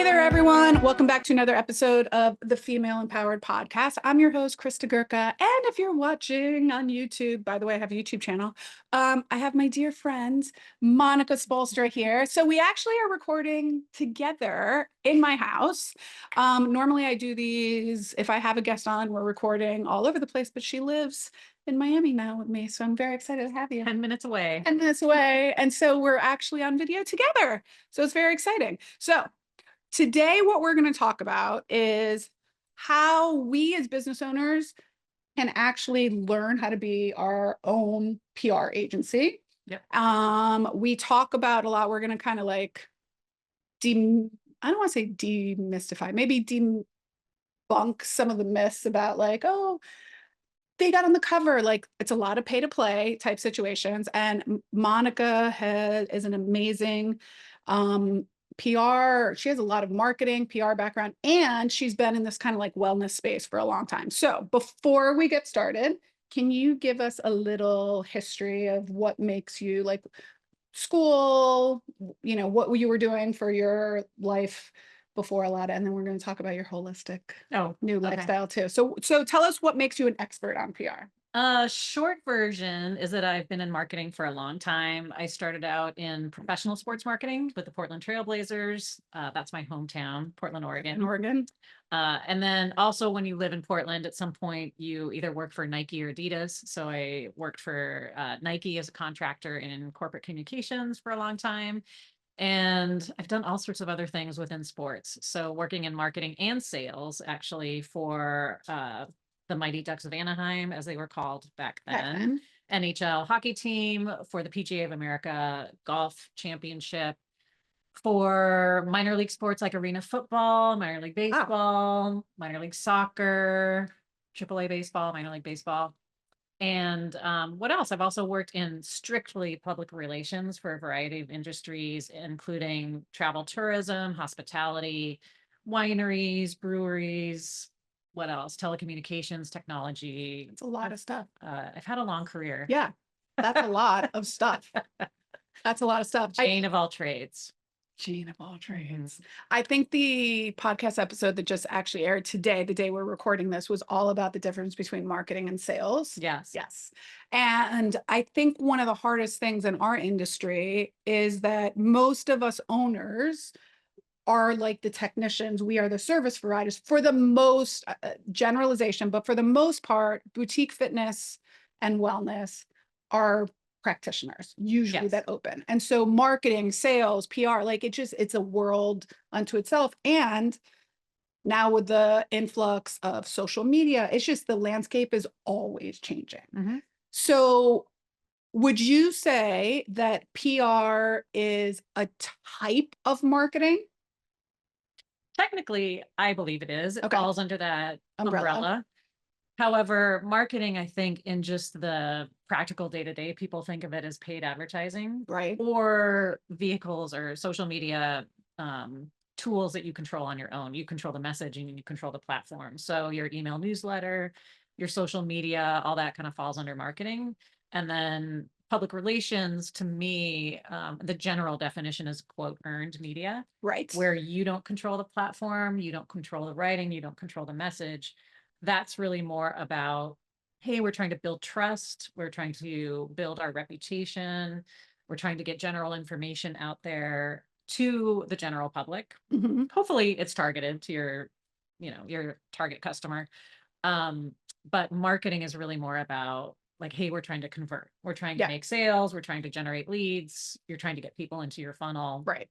there, everyone. Welcome back to another episode of the Female Empowered Podcast. I'm your host, Christa Gurka. And if you're watching on YouTube, by the way, I have a YouTube channel. I have my dear friend, Monica Spoelstra here. So we actually are recording together in my house. Normally I do these, if I have a guest on, we're recording all over the place, but she lives in Miami now with me. So I'm very excited to have you. 10 minutes away. 10 minutes away. And so we're actually on video together. So it's very exciting. So today, what we're going to talk about is how we as business owners can actually learn how to be our own PR agency. Yep. We talk about a lot. We're going to kind of like I don't want to say demystify, maybe debunk some of the myths about like, oh, they got on the cover. Like, it's a lot of pay to play type situations. And Monica is an amazing PR. She has a lot of marketing, PR background, and she's been in this kind of like wellness space for a long time. So before we get started, can you give us a little history of what makes you like school, what you were doing for your life before a lot, and then we're going to talk about your holistic new lifestyle too. So tell us what makes you an expert on PR. Short version is that I've been in marketing for a long time. I started out in professional sports marketing with the Portland Trail Blazers. That's my hometown, Portland, Oregon. And then also when you live in Portland, at some point you either work for Nike or Adidas. So I worked for Nike as a contractor in corporate communications for a long time. And I've done all sorts of other things within sports. So working in marketing and sales actually for the Mighty Ducks of Anaheim, as they were called back then, NHL hockey team, for the PGA of America golf championship, for minor league sports like arena football, minor league baseball, minor league soccer, AAA baseball, minor league baseball. And what else? I've also worked in strictly public relations for a variety of industries, including travel, tourism, hospitality, wineries, breweries. What else? Telecommunications, technology. It's a lot of stuff. I've had a long career. Yeah, that's a lot of stuff. That's a lot of stuff. Jane of all trades. Jane of all trades. I think the podcast episode that just actually aired today, the day we're recording this, was all about the difference between marketing and sales. Yes. And I think one of the hardest things in our industry is that most of us owners are like the technicians. We are the service providers for the most generalization, but for the most part, boutique fitness and wellness are practitioners usually that open. And so marketing, sales, PR, like it's a world unto itself. And now with the influx of social media, it's just the landscape is always changing. So would you say that PR is a type of marketing? Technically, I believe it is. It falls under that umbrella. However, marketing, I think, in just the practical day-to-day, people think of it as paid advertising, right? Or vehicles or social media tools that you control on your own. You control the messaging and you control the platform. So your email newsletter, your social media, all that kind of falls under marketing. And then public relations, to me, the general definition is quote earned media, right? Where you don't control the platform, you don't control the writing, you don't control the message. That's really more about, hey, we're trying to build trust. We're trying to build our reputation. We're trying to get general information out there to the general public. Hopefully it's targeted to your target customer. But marketing is really more about like, hey, we're trying to convert. We're trying to make sales. We're trying to generate leads. You're trying to get people into your funnel. Right.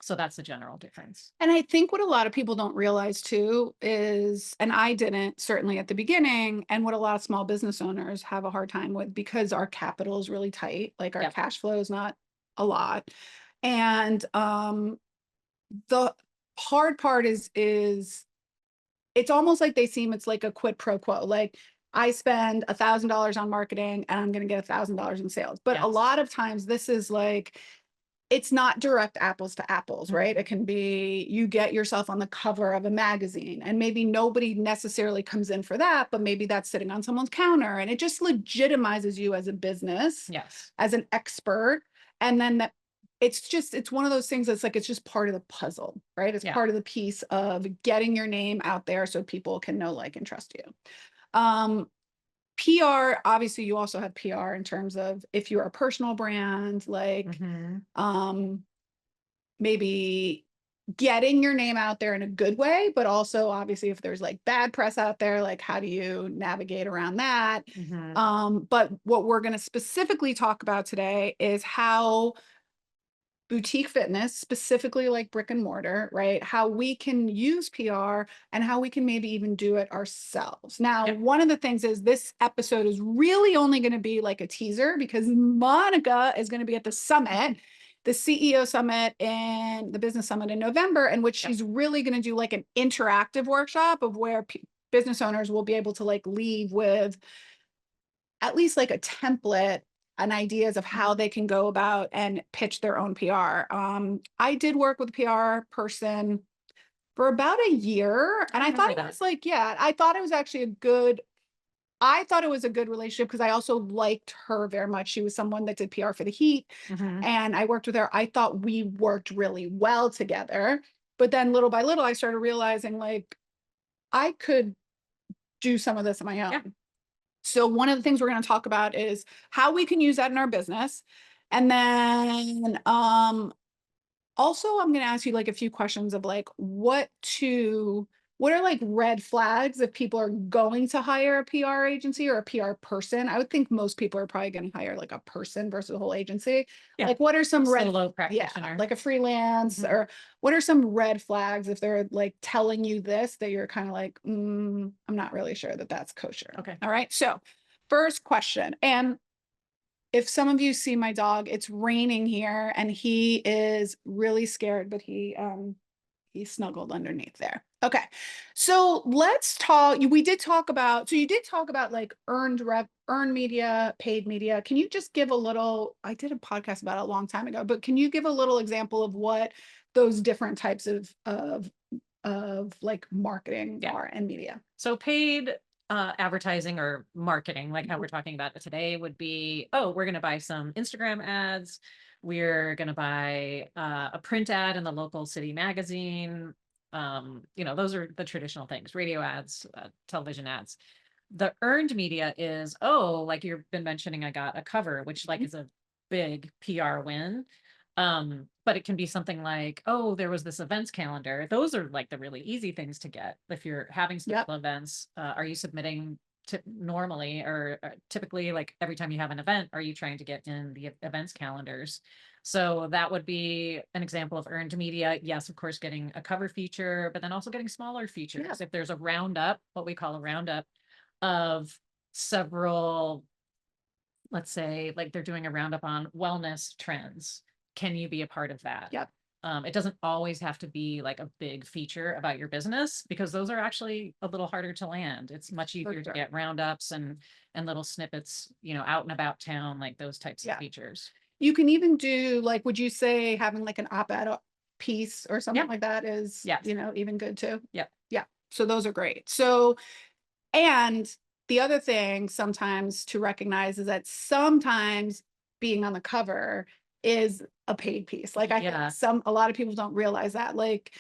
So that's the general difference. And I think what a lot of people don't realize too is, and I didn't certainly at the beginning, and what a lot of small business owners have a hard time with, because our capital is really tight, like our cash flow is not a lot. And the hard part is it's almost like it's like a quid pro quo. Like, I spend $1,000 on marketing and I'm going to get $1,000 in sales. But a lot of times this is like, it's not direct apples to apples, right? It can be, you get yourself on the cover of a magazine and maybe nobody necessarily comes in for that, but maybe that's sitting on someone's counter, and it just legitimizes you as a business, as an expert. And then that it's one of those things that's like, it's just part of the puzzle, right? It's Yeah. part of the piece of getting your name out there so people can know, like, and trust you. Um, PR, obviously you also have PR in terms of if you're a personal brand, like, Mhm. um, maybe getting your name out there in a good way, but also obviously if there's like bad press out there, like how do you navigate around that? Mhm. But what we're going to specifically talk about today is how boutique fitness, specifically like brick and mortar, right? How we can use PR and how we can maybe even do it ourselves. Now, Yep. one of the things is this episode is really only going to be like a teaser because Monica is going to be at the summit, the CEO summit and the business summit in November, in which Yep. she's really going to do like an interactive workshop of where business owners will be able to like leave with at least like a template and ideas of how they can go about and pitch their own PR. I did work with a PR person for about a year, I and I thought remember it that. was like, yeah, I thought it was actually a good. I thought it was a good relationship because I also liked her very much. She was someone that did PR for the Heat, Mhm. and I worked with her. I thought we worked really well together. But then little by little, I started realizing like I could do some of this on my Yeah. own. So one of the things we're going to talk about is how we can use that in our business. And then also I'm going to ask you like a few questions of like what are like red flags if people are going to hire a PR agency or a PR person? I would think most people are probably going to hire like a person versus a whole agency. Yeah. Like what are some Solo yeah, practitioner. like a freelance Mhm. or what are some red flags if they're like telling you this that you're kind of like, I'm not really sure that that's kosher. Okay. All right. So first question, and if some of you see my dog, it's raining here and he is really scared, but he snuggled underneath there. Okay. So let's talk. We did talk about, so you did talk about like earned media, paid media. Can you just give a little, I did a podcast about it a long time ago, but can you give a little example of what those different types of like marketing Yeah. are and media? So paid advertising or marketing, like how we're talking about it today, would be, oh, we're going to buy some Instagram ads. We're going to buy a print ad in the local city magazine. Those are the traditional things, radio ads, television ads. The earned media is, oh, like you've been mentioning, I got a cover, which like is a big PR win. But it can be something like, oh, there was this events calendar. Those are like the really easy things to get. If you're having Yep. special events, are you submitting to normally or typically like every time you have an event, are you trying to get in the events calendars? So that would be an example of earned media. Yes, of course, getting a cover feature, but then also getting smaller features. Yeah. If there's a roundup, what we call a roundup of several, let's say, like they're doing a roundup on wellness trends. Can you be a part of that? Yep. It doesn't always have to be like a big feature about your business because those are actually a little harder to land. It's much For easier to sure. get roundups and little snippets, out and about town, like those types of Yeah. features. You can even do like, would you say having like an op-ed piece or something Yeah. like that is, Yes. even good too? Yep. Yeah. So those are great. So, and the other thing sometimes to recognize is that sometimes being on the cover is a paid piece. Like I think Yeah. a lot of people don't realize that. Like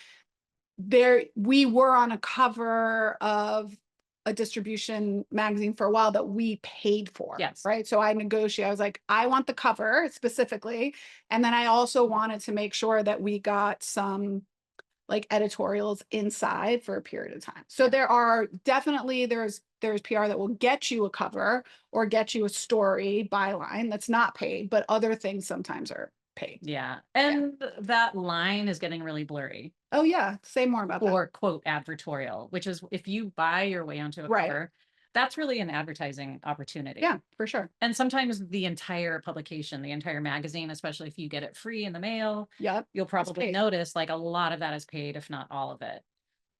we were on a cover of a distribution magazine for a while that we paid for. Yes. Right. So I negotiated, I was like, I want the cover specifically. And then I also wanted to make sure that we got some like editorials inside for a period of time. So Yeah. there are definitely there's PR that will get you a cover or get you a story byline that's not paid, but other things sometimes are paid. Yeah. Yeah. And that line is getting really blurry. Oh yeah. Say more about that. Or quote advertorial, which is if you buy your way onto a Right. cover, that's really an advertising opportunity. Yeah, for sure. And sometimes the entire publication, the entire magazine, especially if you get it free in the mail, Yep. you'll probably paid. notice like a lot of that is paid, if not all of it.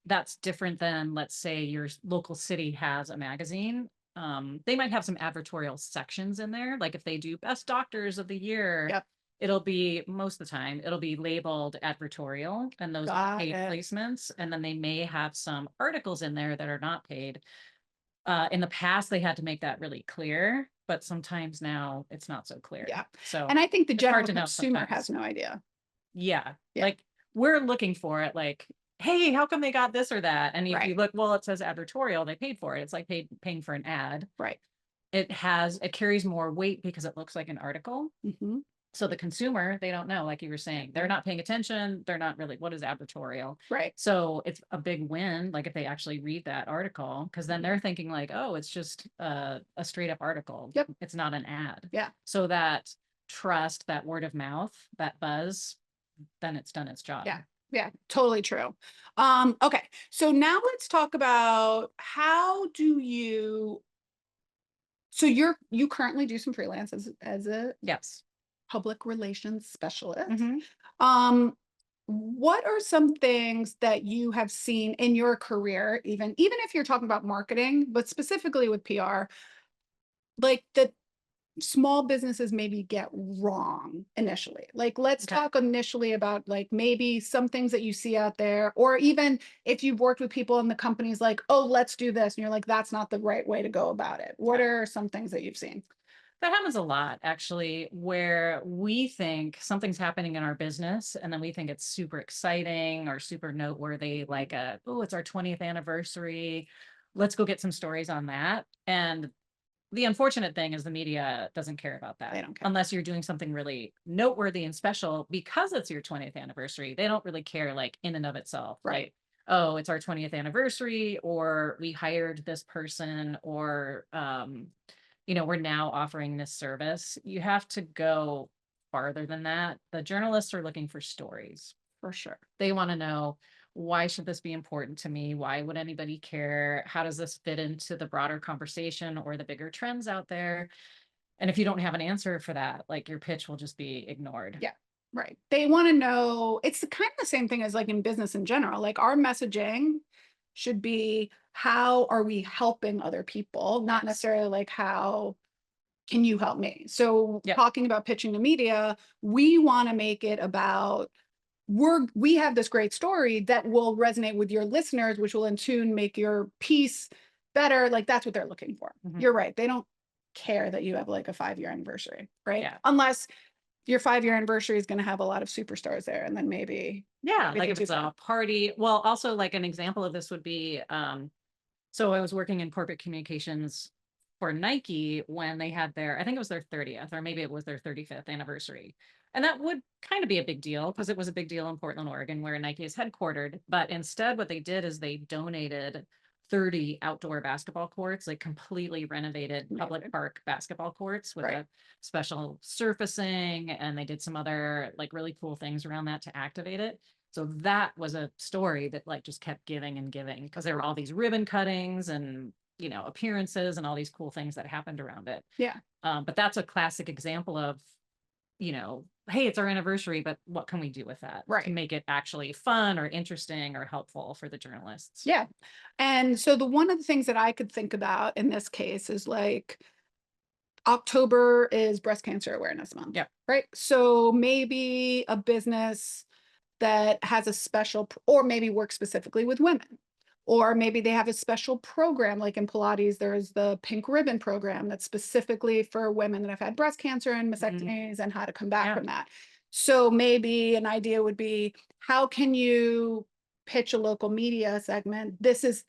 That's different than, let's say, your local city has a magazine. They might have some advertorial sections in there. Like if they do best doctors of the year, Yep. it'll be most of the time, it'll be labeled advertorial and those are Got paid it. placements. And then they may have some articles in there that are not paid. In the past, they had to make that really clear, but sometimes now it's not so clear. Yeah. So, And I think the it's hard general to know consumer sometimes. has no idea. Yeah. Yeah. Like we're looking for it, like, hey, how come they got this or that? And if you Right. look, well, it says advertorial, they paid for it. It's like paying for an ad. Right. It carries more weight because it looks like an article. Mhm. So the consumer, they don't know, like you were saying, they're not paying attention. They're not really, what is advertorial? Right. So it's a big win, like if they actually read that article, because then they're thinking like, oh, it's just a straight up article. Yep. It's not an ad. Yeah. So that trust, that word of mouth, that buzz, then it's done its job. Yeah. Yeah, totally true. Okay. So now let's talk about how do you, so you currently do some freelance as a Yes. public relations specialist. Mhm. Um, what are some things that you have seen in your career, even if you're talking about marketing, but specifically with PR, like that small businesses maybe get wrong initially? Like, let's Okay. talk initially about like maybe some things that you see out there, or even if you've worked with people in the companies like, oh, let's do this. And you're like, that's not the right way to go about it. What are some things that you've seen? That happens a lot, actually, where we think something's happening in our business and then we think it's super exciting or super noteworthy, like, oh, it's our 20th anniversary. Let's go get some stories on that. And the unfortunate thing is the media doesn't care about They that don't care. unless you're doing something really noteworthy and special because it's your 20th anniversary. They don't really care, like, in and of itself. Right. Like, oh, it's our 20th anniversary, or we hired this person, or, we're now offering this service. You have to go farther than that. The journalists are looking for stories. For sure. They want to know, why should this be important to me? Why would anybody care? How does this fit into the broader conversation or the bigger trends out there? And if you don't have an answer for that, like your pitch will just be ignored. Yeah. Right. They want to know, it's the kind of the same thing as like in business in general. Like our messaging should be, how are we helping other people? Not Yes. necessarily like, how can you help me? So Yep. talking about pitching to media, we want to make it about, we have this great story that will resonate with your listeners, which will in tune make your piece better. Like that's what they're looking for. Mhm. You're right. They don't care that you have like a 5-year anniversary, right? Yeah. Unless your 5-year anniversary is going to have a lot of superstars there, and then maybe Yeah. maybe Like they if do it's that. a party. Well, also like an example of this would be, so I was working in corporate communications for Nike when they had their, I think it was their 30th, or maybe it was their 35th anniversary. And that would kind of be a big deal because it was a big deal in Portland, Oregon, where Nike is headquartered. But instead, what they did is they donated 30 outdoor basketball courts, like completely renovated public Amazing. park basketball courts with Right. a special surfacing. And they did some other like really cool things around that to activate it. So that was a story that like just kept giving and giving because there were all these ribbon cuttings and, appearances and all these cool things that happened around it. Yeah. But that's a classic example of, hey, it's our anniversary, but what can we do with that to Right. make it actually fun or interesting or helpful for the journalists? Yeah. And so the one of the things that I could think about in this case is like, October is Breast Cancer Awareness Month. Yeah. Right. So maybe a business that has a special, or maybe works specifically with women, or maybe they have a special program. Like in Pilates, there's the pink ribbon program that's specifically for women that have had breast cancer and mastectomies and how to come back Yeah. from that. So maybe an idea would be, how can you pitch a local media segment? This is,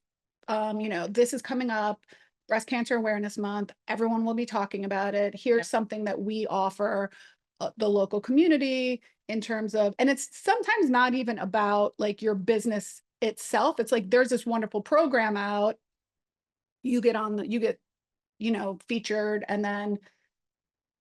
this is coming up, Breast Cancer Awareness Month. Everyone will be talking about it. Here's something that we offer the local community in terms of, and it's sometimes not even about like your business itself. It's like, there's this wonderful program out. You get featured, and then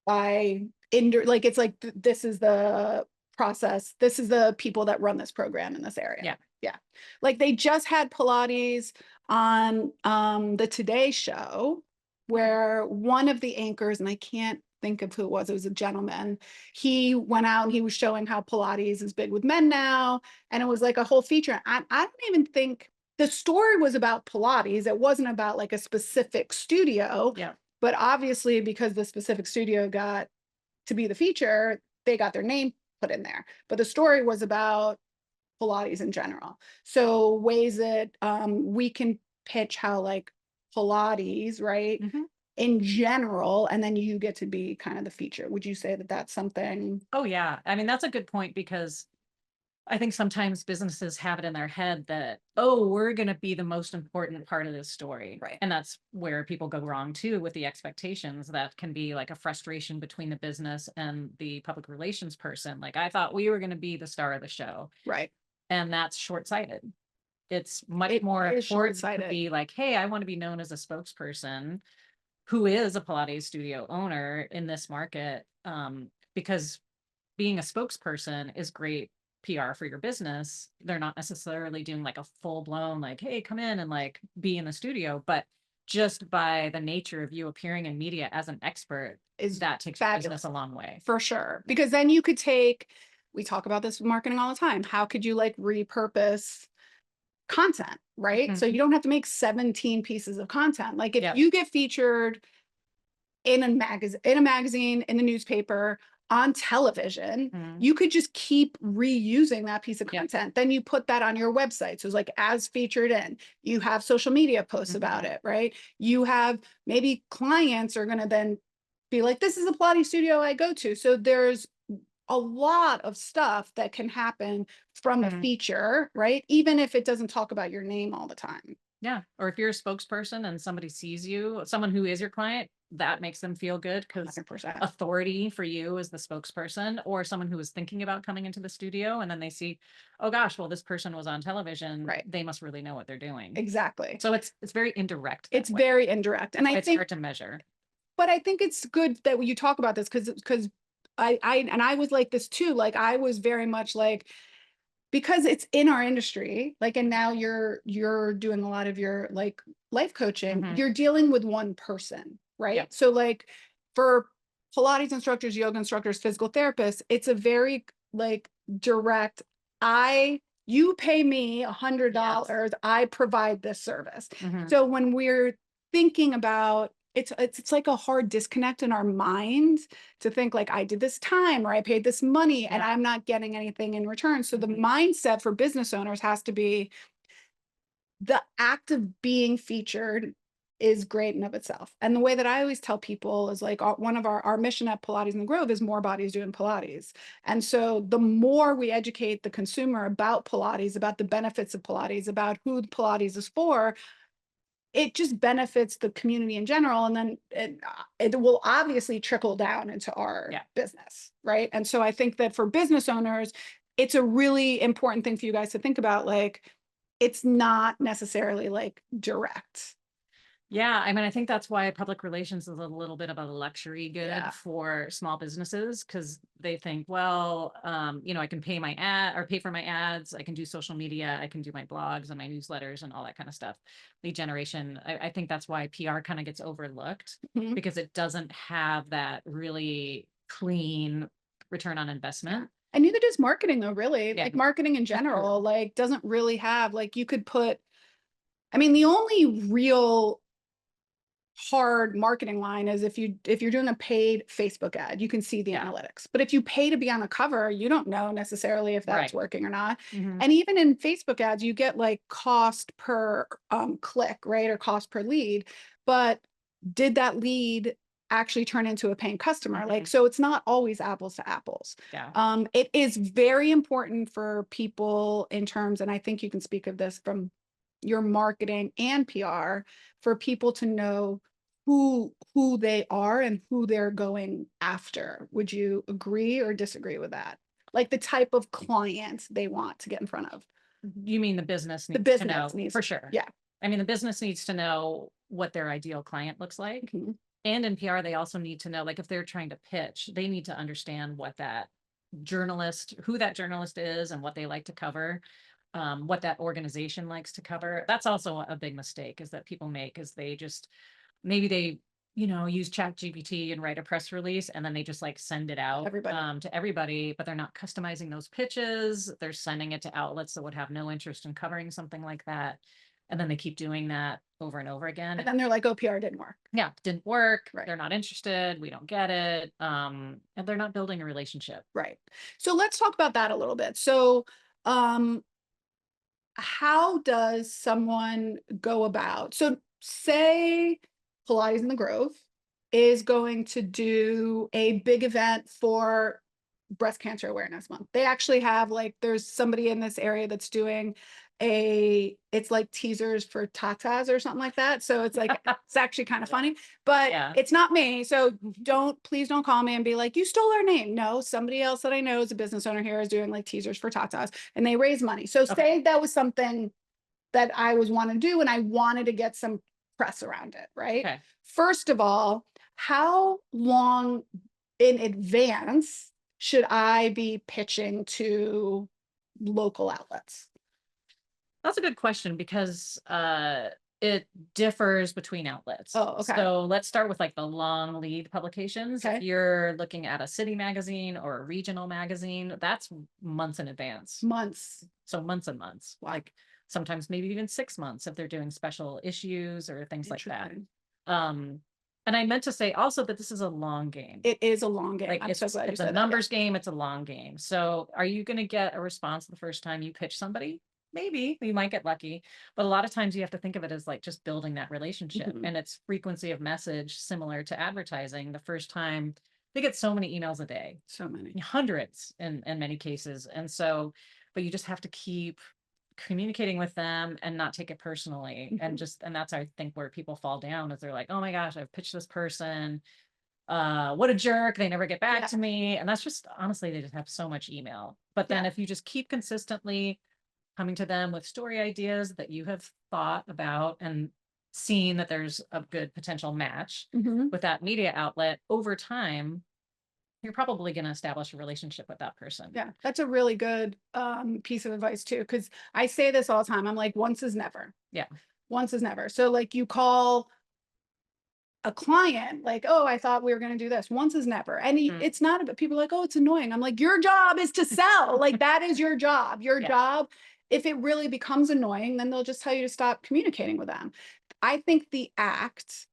like, it's like, this is the process. This is the people that run this program in this area. Yeah. Yeah. Like they just had Pilates on the Today Show, where one of the anchors, and I can't think of who it was a gentleman, he went out and he was showing how Pilates is big with men now. And it was like a whole feature. I don't even think the story was about Pilates. It wasn't about like a specific studio. Yeah. But obviously, because the specific studio got to be the feature, they got their name put in there. But the story was about Pilates in general. So ways that we can pitch how like Pilates, right? Mhm. In general, and then you get to be kind of the feature. Would you say that that's something? Oh, yeah. I mean, that's a good point because I think sometimes businesses have it in their head that, oh, we're going to be the most important part of this story. Right. And that's where people go wrong too with the expectations. That can be like a frustration between the business and the public relations person. Like, I thought we were going to be the star of the show. Right. And that's short sighted. It's much It more is important to short-sighted. be like, hey, I want to be known as a spokesperson who is a Pilates studio owner in this market. Because being a spokesperson is great PR for your business. They're not necessarily doing like a full blown, like, hey, come in and like be in the studio, but just by the nature of you appearing in media as an expert, Is that takes your business fabulous. a long way. For sure. Because then you could take, we talk about this with marketing all the time. How could you like repurpose content, right? So Mhm. you don't have to make 17 pieces of content. Like if Yep. you get featured in a magazine, in the newspaper, on television, Mhm. you could just keep reusing that piece of Yep. content. Then you put that on your website. So it's like as featured in, you have social media posts about Mhm. it, right? You have maybe clients are going to then be like, this is a Pilates studio I go to. So there's a lot of stuff that can happen from a Mhm. feature, right? Even if it doesn't talk about your name all the time. Yeah. Or if you're a spokesperson and somebody sees you, someone who is your client, that makes them feel good because 100%. authority for you as the spokesperson, or someone who is thinking about coming into the studio and then they see, oh gosh, well, this person was on television. Right. They must really know what they're doing. Exactly. So it's very indirect that It's way. very indirect. And I It's think, hard to measure. but I think it's good that you talk about this because I was like this too. Like I was very much like, because it's in our industry, like, and now you're doing a lot of your like life coaching, Mhm. you're dealing with one person, right? Yep. So like for Pilates instructors, yoga instructors, physical therapists, it's a very like direct, you pay me Yes. $100, I provide this service. Mhm. So when we're thinking about it's like a hard disconnect in our mind to think like I did this time or I paid this money and Yep. I'm not getting anything in return. So the Mhm. mindset for business owners has to be the act of being featured is great in of itself. And the way that I always tell people is like one of our mission at Pilates in the Grove is more bodies doing Pilates. And so the more we educate the consumer about Pilates, about the benefits of Pilates, about who Pilates is for, it just benefits the community in general. And then it will obviously trickle down into our Yeah. business, right? And so I think that for business owners, it's a really important thing for you guys to think about. Like, it's not necessarily like direct. Yeah, I mean, I think that's why public relations is a little bit of a luxury good Yeah, for small businesses because they think, well, I can pay my ad or pay for my ads. I can do social media. I can do my blogs and my newsletters and all that kind of stuff. Lead generation. I think that's why PR kind of gets overlooked mhm, because it doesn't have that really clean return on yeah. investment. And neither does marketing though, really. Yeah. Like marketing in That's true. general, like doesn't really have like you could put, I mean, the only real hard marketing line is if you're doing a paid Facebook ad, you can see the Yeah. analytics. But if you pay to be on the cover, you don't know necessarily if that's Right. working or not. Hmm. And even in Facebook ads, you get like cost per click, right? Or cost per lead. But did that lead actually turn into a paying customer? Like, Hmm. so it's not always apples to apples. Yeah. It is very important for people in terms, and I think you can speak of this from your marketing and PR, for people to know who they are and who they're going after. Would you agree or disagree with that? Like the type of clients they want to get in front of. You mean the business The needs to business know needs, for sure. yeah. I mean, the business needs to know what their ideal client looks like. Mhm. And in PR, they also need to know, like, if they're trying to pitch, they need to understand who that journalist is and what they like to cover, what that organization likes to cover. That's also a big mistake is that people make is they just maybe they use chat gpt and write a press release and then they just like send it out Everybody. to everybody, but they're not customizing those pitches. They're sending it to outlets that would have no interest in covering something like that, and then they keep doing that over and over And again. then they're like, oh, PR didn't work. Yeah, didn't work, Right. they're not interested, we don't get it, and they're not building a relationship. Right. So let's talk about that a little bit. So um how does someone go about, so say Pilates in the Grove is going to do a big event for Breast Cancer Awareness Month. They actually have like, there's somebody in this area that's doing it's like teasers for tatas or something like that. So it's like, it's actually kind of funny, but Yeah. it's not me. So please don't call me and be like, you stole our name. No, somebody else that I know is a business owner here is doing like teasers for tatas and they raise money. So say that was something that I was want to do and I wanted to get some press around it, right? Okay. First of all, how long in advance should I be pitching to local outlets? That's a good question because it differs between outlets. Oh, okay. So let's start with like the long lead publications. Okay. If you're looking at a city magazine or a regional magazine, that's months in advance. Months. So months and months. Wow. Like sometimes maybe even 6 months if they're doing special issues or things like that. Interesting. And I meant to say also that this is a long game. It is a long game. Like I'm so glad you it's a said that. numbers game, it's a long game. So are you going to get a response the first time you pitch somebody? Maybe you might get lucky, but a lot of times you have to think of it as like just building that relationship Mhm. and it's frequency of message similar to advertising. The first time they get so many emails a day, So many. hundreds in many cases. And so, but you just have to keep communicating with them and not take it personally. And that's, I think, where people fall down is they're like, oh my gosh, I've pitched this person. What a jerk. They never get back to me. And that's just, honestly, they just have so much email. But then if you just keep consistently coming to them with story ideas that you have thought about and seen that there's a good potential match with that media outlet over time, you're probably going to establish a relationship with that person. Yeah, that's a really good piece of advice too, because I say this all the time. I'm like, once is never. Yeah. Once is never. So like you call a client like, oh, I thought we were going to do this. Once is never. And it's not about people are like, oh, it's annoying. I'm like, your job is to sell. Like that is your job. Your job. If it really becomes annoying, then they'll just tell you to stop communicating with them. I think the act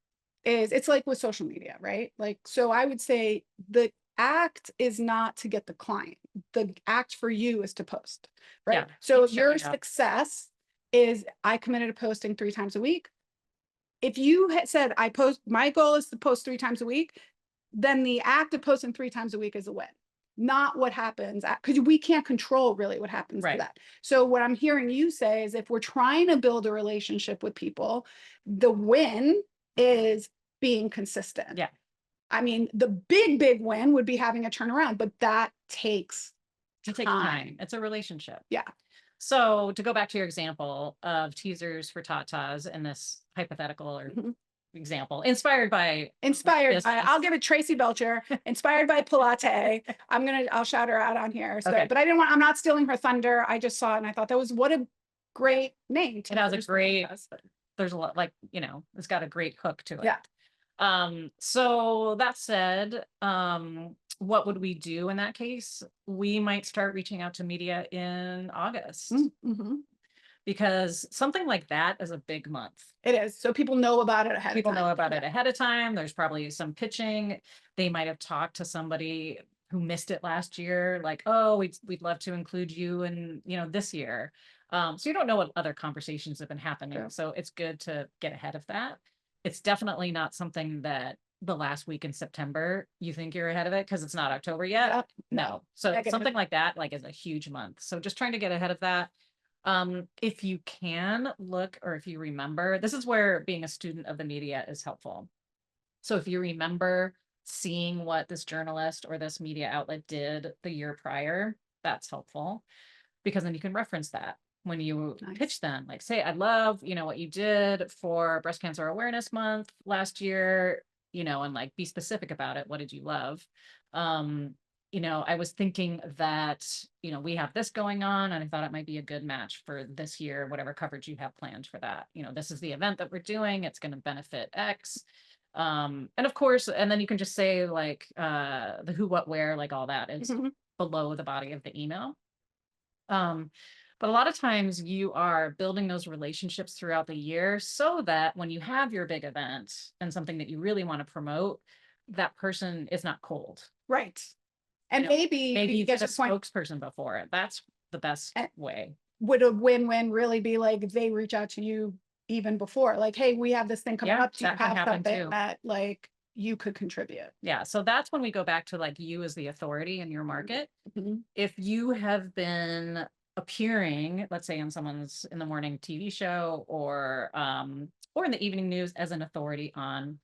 is, it's like with social media, right? Like, so I would say the act is not to get the client. The act for you is to post, right? Yeah, so keep your showing up. success is I committed to posting 3 times a week. If you had said my goal is to post 3 times a week, then the act of posting 3 times a week is a win, not what happens because we can't control really what happens to that. So what I'm hearing you say is if we're trying to build a relationship with people, the win is being consistent. Yeah. I mean, the big win would be having a turnaround, but that takes time. It's a relationship. Yeah. So to go back to your example of teasers for tatas in this hypothetical or example, inspired by, I'll give it Tracy Belcher, inspired by Pilate. I'll shout her out on here. So, Okay. but I'm not stealing her thunder. I just saw it and I thought that was what a great name. It has a great, there's a lot, like, it's got a great hook to it. Yeah. So that said, what would we do in that case? We might start reaching out to media in August because something like that is a big month. It is. So people know about it ahead of time. People know about it ahead of time. There's probably some pitching. They might have talked to somebody who missed it last year, like, oh, we'd love to include you in, this year. So you don't know what other conversations have been happening. Yeah. So it's good to get ahead of that. It's definitely not something that the last week in September, you think you're ahead of it because it's not October yet. No. So something like that, like, is a huge month. So just trying to get ahead of that. If you can look, or if you remember, this is where being a student of the media is helpful. So if you remember seeing what this journalist or this media outlet did the year prior, that's helpful because then you can reference that when you pitch them, like say, I love, what you did for Breast Cancer Awareness Month last year, and like be specific about it. What did you love? I was thinking that, we have this going on and I thought it might be a good match for this year, whatever coverage you have planned for that. This is the event that we're doing. It's going to benefit X. And of course, and then you can just say like the who, what, where, like all that is below the body of the email. But a lot of times you are building those relationships throughout the year so that when you have your big event and something that you really want to promote, that person is not cold. Right. And maybe you get a spokesperson before it. That's the best way. Would a win-win really be like they reach out to you even before, like, hey, we have this thing coming Yeah, up. Do you that can have happen something too. that like you could contribute? Yeah, so that's when we go back to like you as the authority in your market. Mhm. If you have been appearing, let's say in the morning TV show or in the evening news as an authority on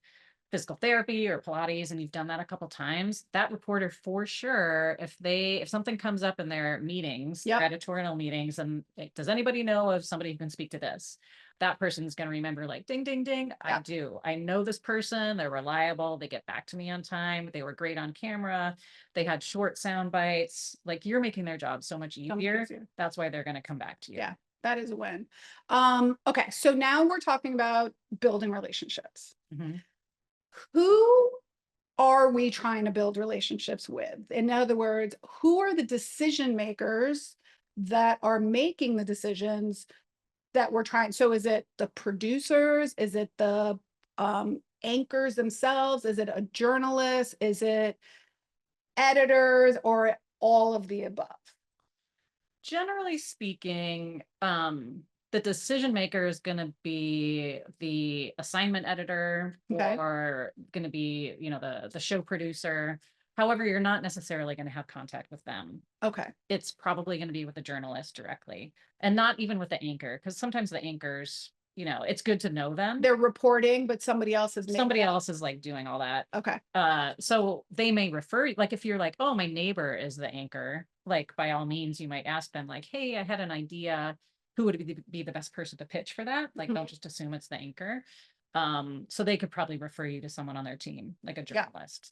physical therapy or Pilates, and you've done that a couple times, that reporter for sure, if something comes up in their meetings, their Yep. editorial meetings, and does anybody know of somebody who can speak to this? That person's going to remember like, ding, ding, ding. I Yep. do. I know this person. They're reliable. They get back to me on time. They were great on camera. They had short sound bites. Like you're making their job so much So much easier. easier. That's why they're going to come back to you. Yeah, that is a win. Okay, so now we're talking about building relationships. Mhm. Who are we trying to build relationships with? In other words, who are the decision makers that are making the decisions that we're trying? So is it the producers? Is it the anchors themselves? Is it a journalist? Is it editors or all of the above? Generally speaking, the decision maker is going to be the assignment editor Okay. or going to be, the show producer. However, you're not necessarily going to have contact with them. Okay. It's probably going to be with the journalist directly and not even with the anchor, because sometimes the anchors, it's good to know them. They're reporting, but somebody else is Somebody else is like doing all that. Okay. So they may refer you, like if you're like, oh, my neighbor is the anchor, like by all means, you might ask them like, hey, I had an idea. Who would be the best person to pitch for that? Like, don't just assume it's the anchor. So they could probably refer you to someone on their team, like a Yeah. journalist.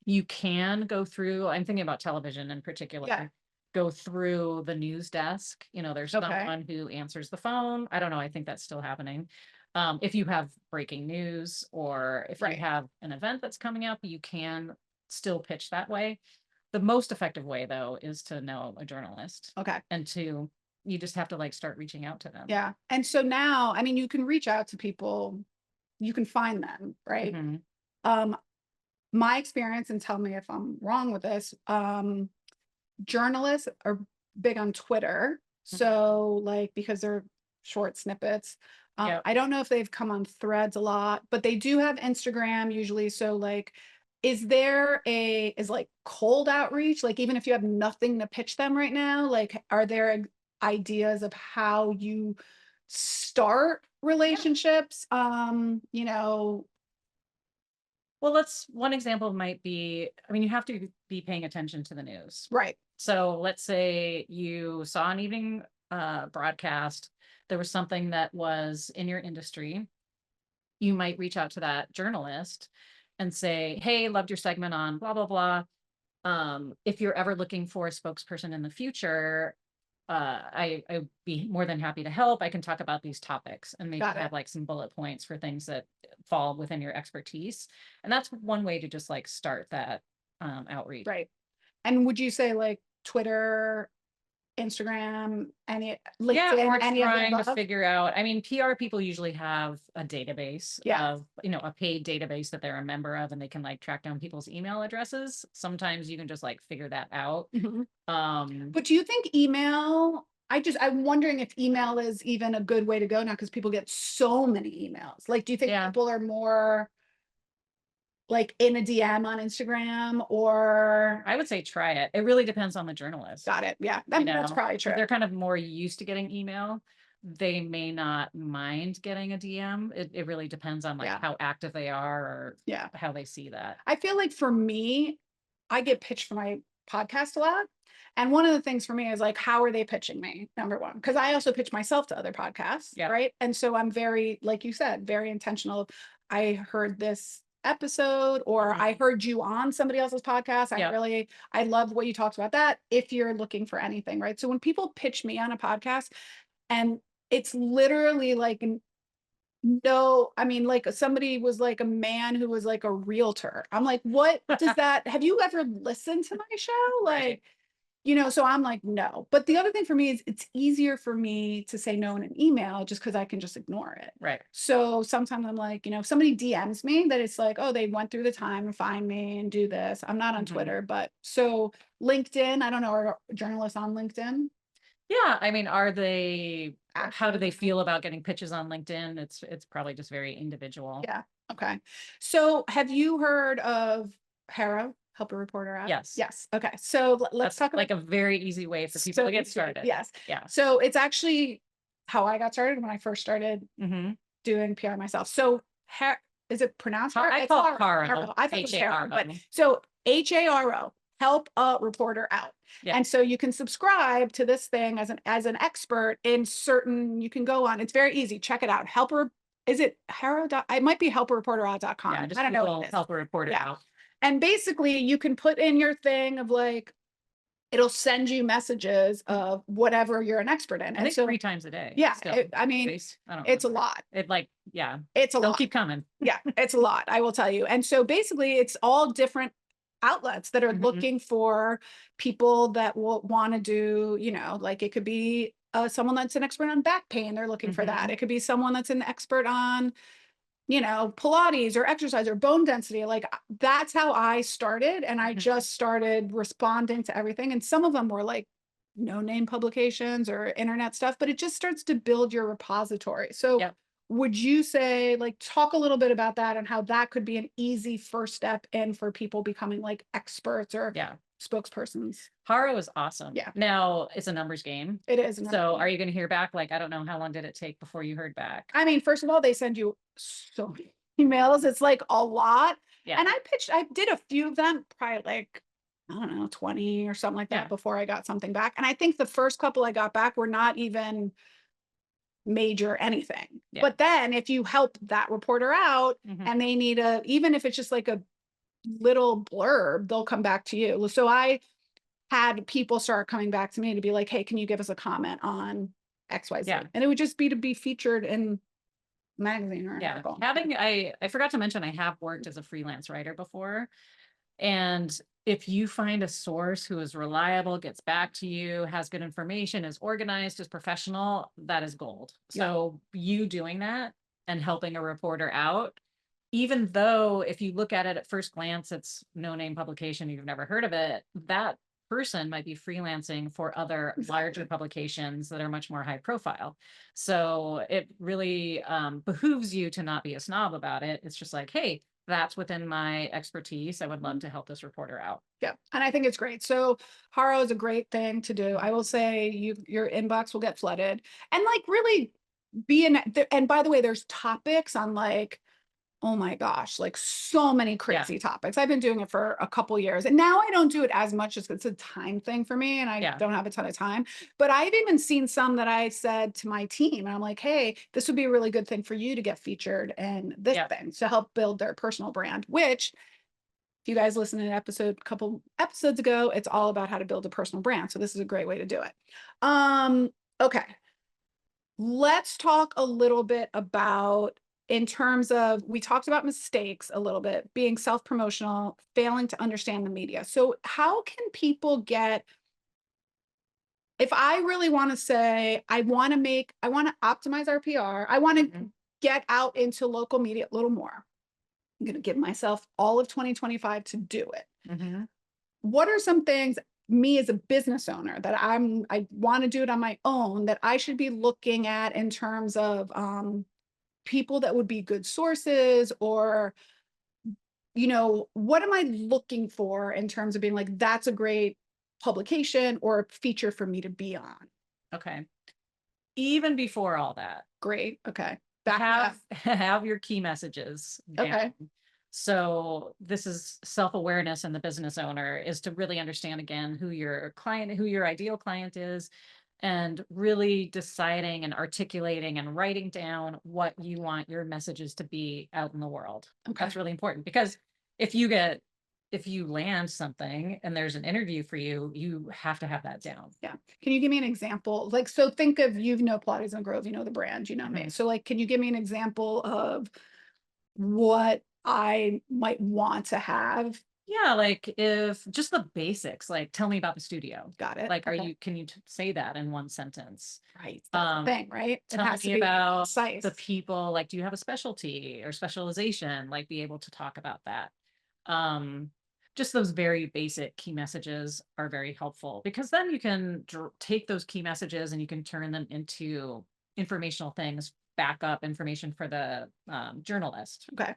You can go through, I'm thinking about television in particular. Yeah. Go through the news desk. There's Okay. someone who answers the phone. I don't know. I think that's still happening. If you have breaking news or if you Right. have an event that's coming up, you can still pitch that way. The most effective way, though, is to know a journalist Okay. and you just have to like start reaching out to them. Yeah. And so now, I mean, you can reach out to people, you can find them, right? Mhm. My experience, and tell me if I'm wrong with this, journalists are big on Twitter. So like, because they're short snippets. Yep. I don't know if they've come on Threads a lot, but they do have Instagram usually. So like, is like cold outreach? Like, even if you have nothing to pitch them right now, like, are there ideas of how you start relationships? Well, one example might be, I mean, you have to be paying attention to the news. Right. So let's say you saw an evening broadcast, there was something that was in your industry. You might reach out to that journalist and say, hey, loved your segment on blah, blah, blah. If you're ever looking for a spokesperson in the future, I'd be more than happy to help. I can talk about these topics and maybe Got have it. like some bullet points for things that fall within your expertise. And that's one way to just like start that outreach. Right. And would you say like Twitter, Instagram, Yeah, LinkedIn, or any of the trying to above? figure out, I mean, PR people usually have a database Yeah. of, a paid database that they're a member of, and they can like track down people's email addresses. Sometimes you can just like figure that out. Mhm. Um, But do you think email, I'm wondering if email is even a good way to go now because people get so many emails. Like, do you think yeah, people are more like in a DM on Instagram or I would say try it. It really depends on the journalist. got it? Yeah, that's probably If true. they're kind of more used to getting email, they may not mind getting a DM. It really depends on like Yeah. how active they are or Yeah. how they see that. I feel like for me, I get pitched for my podcast a lot. And one of the things for me is like, how are they pitching me? Number one, because I also pitch myself to other podcasts, Yeah. right? And so I'm very, like you said, very intentional. I heard this episode or I heard you on somebody else's podcast. Yeah. I love what you talked about that if you're looking for anything, right? So when people pitch me on a podcast and it's literally like no, I mean, like somebody was like a man who was like a realtor. I'm like, what does that, have you ever listened to my show? Right. Like, so I'm like, no. But the other thing for me is it's easier for me to say no in an email just because I can just ignore it. Right. So sometimes I'm like, if somebody DMs me that it's like, oh, they went through the time to find me and do this. I'm not on Twitter, but so LinkedIn, I don't know, are journalists on LinkedIn? Yeah, I mean, how do they feel about getting pitches on LinkedIn? It's probably just very individual. Yeah. Okay. So have you heard of Harrow, Help a Reporter Out? Yes. Yes. Okay. So let's That's talk about like a very easy way for people so to get easy. started. Yes. Yeah. So it's actually how I got started when I first started Mm-hmm. doing PR myself. So is it pronounced? I It's call it Haro. Haro, I thought it was Harrow, but Haro. so HARO, Help a Reporter Out. Yeah. And so you can subscribe to this thing as an expert in certain, you can go on. It's very easy. Check it out. Is it Harrow? It might be helpareporterout.com. Yeah, just I don't know what Google it is. help a reporter Yeah. out. And basically you can put in your thing of like, it'll send you messages of whatever you're an expert in. I And think so 3 times a day. yeah, Still. I mean, I don't it's a remember. lot. Yeah. It's a They'll lot. keep coming. Yeah, it's a lot, I will tell you. And so basically it's all different outlets that are Mhm. looking for people that will want to do, like it could be someone that's an expert on back pain. They're looking for that. Mhm. It could be someone that's an expert on, Pilates or exercise or bone density. Like that's how I started. And I Mhm. just started responding to everything. And some of them were like no name publications or internet stuff, but it just starts to build your repository. So Yep. would you say, like, talk a little bit about that and how that could be an easy first step in for people becoming like experts or Yeah. spokespersons? Haro is awesome. Yeah. Now it's a numbers game. It is. So are you going to hear back? Like, I don't know, how long did it take before you heard back? I mean, first of all, they send you so many emails. It's like a lot. Yeah. And I did a few of them, probably like, I don't know, 20 or something like that Yeah. before I got something back. And I think the first couple I got back were not even major anything. Yeah. But then if you help that reporter out Mhm. and they need even if it's just like a little blurb, they'll come back to you. So I had people start coming back to me to be like, hey, can you give us a comment on XYZ? Yeah. And it would just be to be featured in magazine or an Yeah. article. I forgot to mention, I have worked as a freelance writer before. And if you find a source who is reliable, gets back to you, has good information, is organized, is professional, that is gold. So you doing that and helping a reporter out, even though if you look at it at first glance, it's no name publication, you've never heard of it, that person might be freelancing for other larger publications that are much more high profile. So it really behooves you to not be a snob about it. It's just like, hey, that's within my expertise. I would love to help this reporter out. Yeah. And I think it's great. So Haro is a great thing to do. I will say your inbox will get flooded and like really be in, and by the way, there's topics on like, oh my gosh, like so many crazy topics. I've been doing it for a couple years and now I don't do it as much as it's a time thing for me and I don't have a ton of time. But I've even seen some that I said to my team and I'm like, hey, this would be a really good thing for you to get featured in this thing to help build their personal brand, which if you guys listen to an episode a couple episodes ago, it's all about how to build a personal brand. So this is a great way to do it. Okay. Let's talk a little bit about in terms of, we talked about mistakes a little bit, being self-promotional, failing to understand the media. So how can people if I really want to say, I want to optimize our PR, I want to get out into local media a little more. I'm going to give myself all of 2025 to do it. What are some things, me as a business owner, that I want to do it on my own, that I should be looking at in terms of people that would be good sources, or what am I looking for in terms of being like, that's a great publication or a feature for me to be on? Okay. Even before all that, Great. Okay. have your key messages down. Okay. So this is self-awareness, and the business owner is to really understand again who your ideal client is, and really deciding and articulating and writing down what you want your messages to be out in the world. Okay. That's really important, because if you land something and there's an interview for you, you have to have that down. Yeah. Can you give me an example? Like, so think of, Pilates and Grove, the brand, me. So like, can you give me an example of what I might want to have? Yeah, like if just the basics, like tell me about the studio. Got it. Like, can you say that in one sentence? Right. That's the thing, right? It Tell has to me be about concise. the people, like, do you have a specialty or specialization? Like, be able to talk about that. just those very basic key messages are very helpful, because then you can take those key messages and you can turn them into informational things, backup information for the journalist. Okay.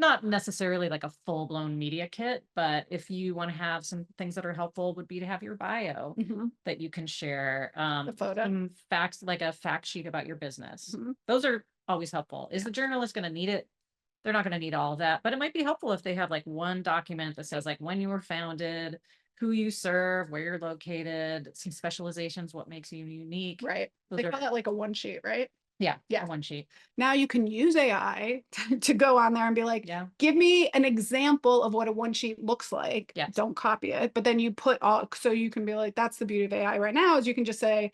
Not necessarily like a full-blown media kit, but if you want to have some things that are helpful, would be to have your bio that you can share, The photo. some facts, like a fact sheet about your business. Mhm. Those are always helpful. Is the journalist going to need it? They're not going to need all of that, but it might be helpful if they have like one document that says like when you were founded, who you serve, where you're located, some specializations, what makes you unique. Right. Those They are, call that like a one sheet, right? yeah, Yeah. a one sheet. Now you can use AI to go on there and be like, Yeah. give me an example of what a one sheet looks like. Yes. Don't copy it, but then you put all, so you can be like, that's the beauty of AI right now, is you can just say,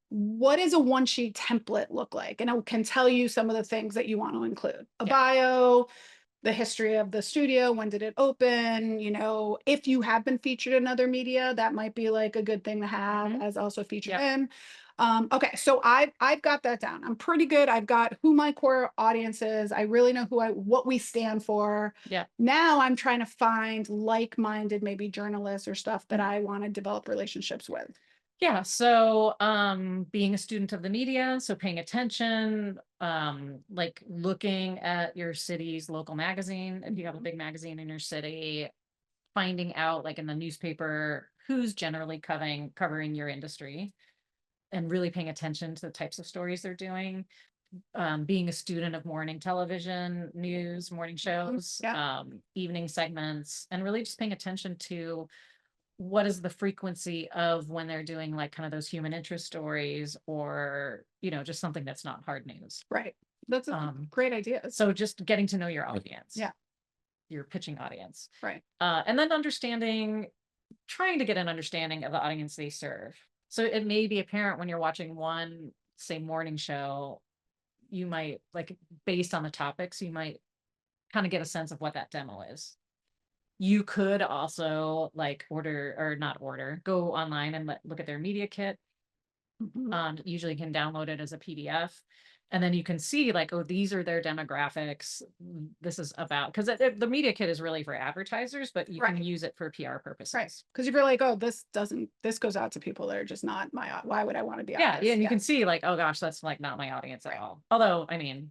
what does a one sheet template look like? And it can tell you some of the things that you want to include. A bio, the history of the studio, when did it open, you know, if you have been featured in other media, that might be like a good thing to have as also featured in. Okay, so I've got that down. I'm pretty good. I've got who my core audience is. I really know what we stand for. Yeah. Now I'm trying to find like-minded, maybe journalists or stuff that I want to develop relationships with. Yeah, so being a student of the media, so paying attention, like looking at your city's local magazine, if you have a big magazine in your city, finding out like in the newspaper who's generally covering your industry, and really paying attention to the types of stories they're doing. Being a student of morning television, news, morning shows, evening segments, and really just paying attention to what is the frequency of when they're doing like kind of those human interest stories, or, you know, just something that's not hard news. Right. That's a great idea. So just getting to know your audience. Yeah. Your pitching audience. Right. And then trying to get an understanding of the audience they serve. So it may be apparent when you're watching one, say, morning show, you might like, based on the topics, you might kind of get a sense of what that demo is. You could also like go online and look at their media kit. Usually can download it as a PDF. And then you can see like, oh, these are their demographics. This is about, because the media kit is really for advertisers, but you can use it for PR purposes. Right. Because if you're like, oh, this goes out to people that are just not why would I want to be on Yeah. this? And you can see like, oh gosh, that's like not my audience at all. Although, I mean,